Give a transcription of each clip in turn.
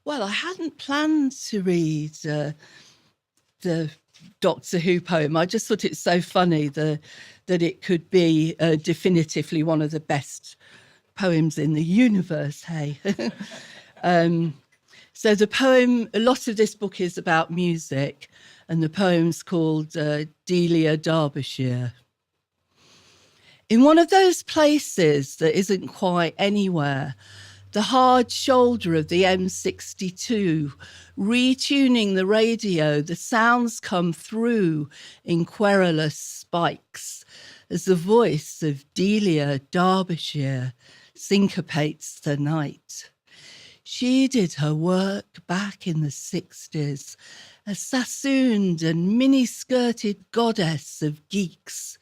Well, I hadn't planned to read the Doctor Who poem. I just thought it's so funny that it could be definitively one of the best poems in the universe, hey? So the poem, a lot of this book is about music, and the poem's called Delia Derbyshire. In one of those places that isn't quite anywhere, the hard shoulder of the M62, retuning the radio, the sounds come through in querulous spikes as the voice of Delia Derbyshire syncopates the night. She did her work back in the 60s, a sassooned and mini-skirted goddess of geeks.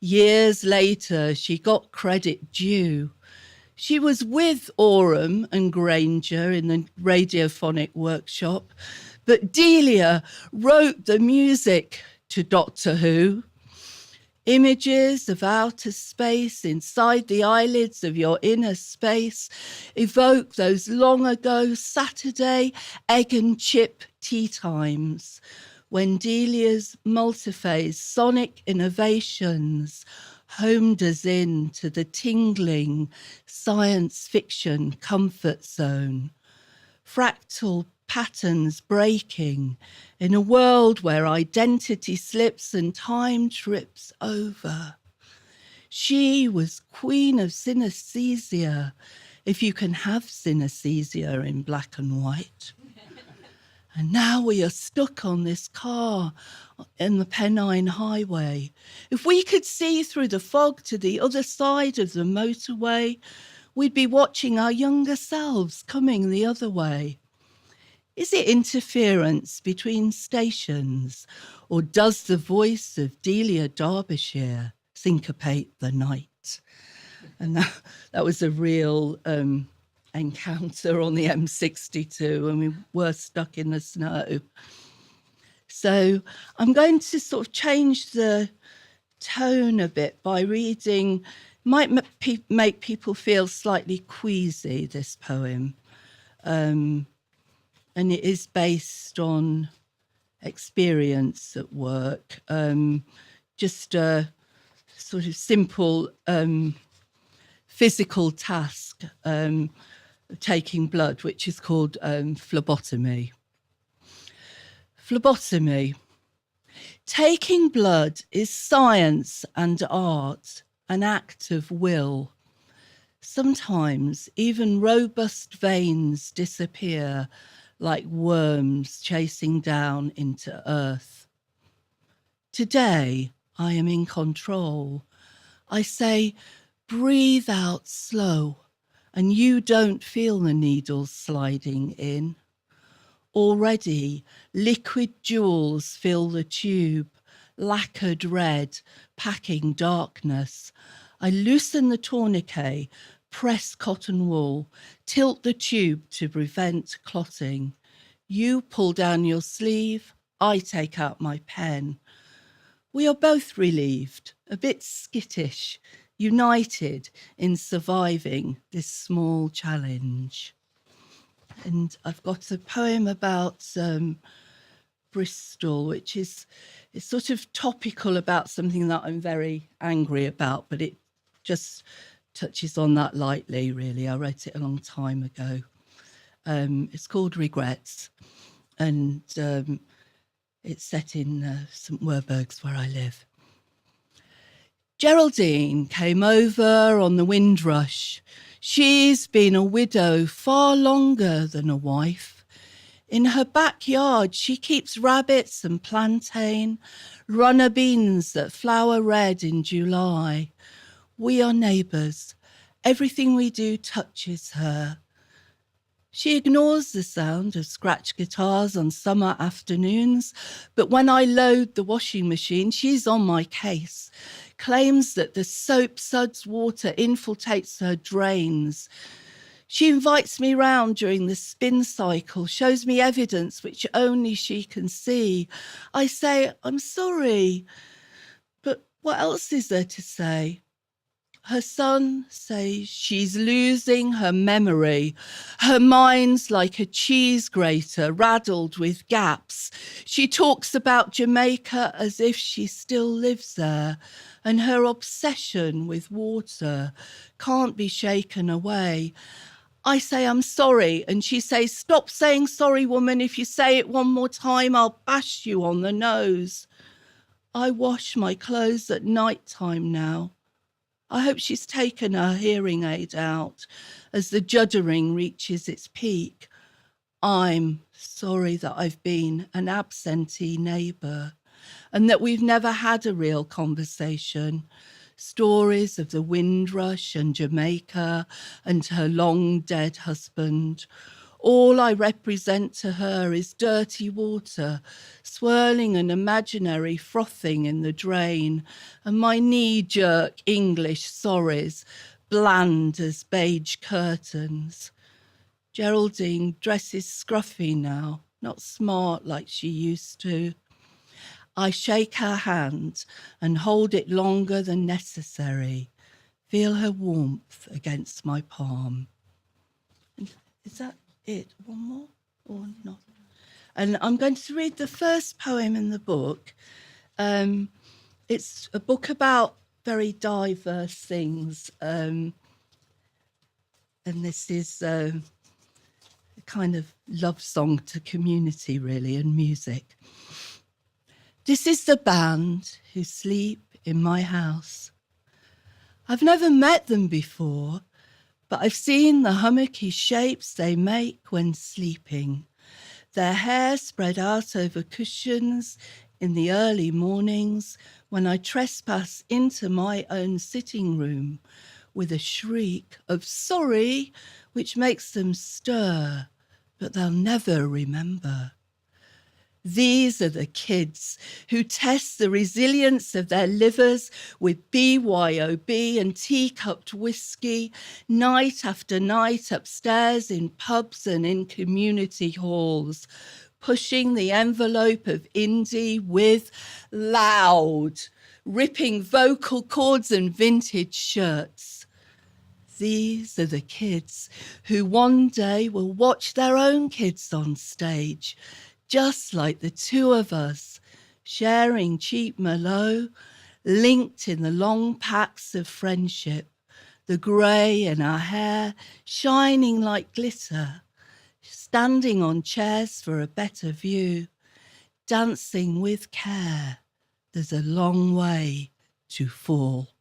Years later, she got credit due. She was with Oram and Granger in the radiophonic workshop, but Delia wrote the music to Doctor Who. Images of outer space inside the eyelids of your inner space evoke those long ago Saturday egg and chip tea times when Delia's multiphase sonic innovations homed us in to the tingling science fiction comfort zone. Fractal patterns breaking in a world where identity slips and time trips over. She was queen of synesthesia, if you can have synesthesia in black and white. And now we are stuck on this car in the Pennine Highway. If we could see through the fog to the other side of the motorway, we'd be watching our younger selves coming the other way. Is it interference between stations, or does the voice of Delia Derbyshire syncopate the night? And that was a real encounter on the M62, and we were stuck in the snow. So I'm going to sort of change the tone a bit by reading, might make people feel slightly queasy, this poem. And it is based on experience at work, just a sort of simple physical task, taking blood, which is called phlebotomy. Phlebotomy. Taking blood is science and art, an act of will. Sometimes even robust veins disappear like worms chasing down into earth. Today, I am in control. I say, breathe out slow, and you don't feel the needles sliding in. Already, liquid jewels fill the tube, lacquered red, packing darkness. I loosen the tourniquet, press cotton wool, tilt the tube to prevent clotting. You pull down your sleeve, I take out my pen. We are both relieved, a bit skittish, united in surviving this small challenge. And I've got a poem about Bristol, which is sort of topical about something that I'm very angry about, but it just touches on that lightly, really. I wrote it a long time ago. It's called Regrets, and it's set in St Werburgh's, where I live. Geraldine came over on the Windrush. She's been a widow far longer than a wife. In her backyard, she keeps rabbits and plantain, runner beans that flower red in July. We are neighbours. Everything we do touches her. She ignores the sound of scratch guitars on summer afternoons, but when I load the washing machine, she's on my case, claims that the soap suds water infiltrates her drains. She invites me round during the spin cycle, shows me evidence which only she can see. I say, I'm sorry, but what else is there to say? Her son says she's losing her memory. Her mind's like a cheese grater raddled with gaps. She talks about Jamaica as if she still lives there, and her obsession with water can't be shaken away. I say, I'm sorry, and she says, stop saying sorry, woman. If you say it one more time, I'll bash you on the nose. I wash my clothes at night time now. I hope she's taken her hearing aid out as the juddering reaches its peak. I'm sorry that I've been an absentee neighbour and that we've never had a real conversation. Stories of the Windrush and Jamaica and her long dead husband. All I represent to her is dirty water, swirling an imaginary frothing in the drain, and my knee-jerk English sorries, bland as beige curtains. Geraldine dresses scruffy now, not smart like she used to. I shake her hand and hold it longer than necessary, feel her warmth against my palm. And is that it? One more or not? And I'm going to read the first poem in the book. It's a book about very diverse things. And this is a kind of love song to community, really, and music. This is the band who sleep in my house. I've never met them before, but I've seen the hummocky shapes they make when sleeping. Their hair spread out over cushions in the early mornings when I trespass into my own sitting room with a shriek of sorry, which makes them stir, but they'll never remember. These are the kids who test the resilience of their livers with BYOB and teacupped whiskey, night after night upstairs in pubs and in community halls, pushing the envelope of indie with loud, ripping vocal cords and vintage shirts. These are the kids who one day will watch their own kids on stage, just like the two of us, sharing cheap Merlot, linked in the long packs of friendship, the grey in our hair shining like glitter, standing on chairs for a better view, dancing with care. There's a long way to fall.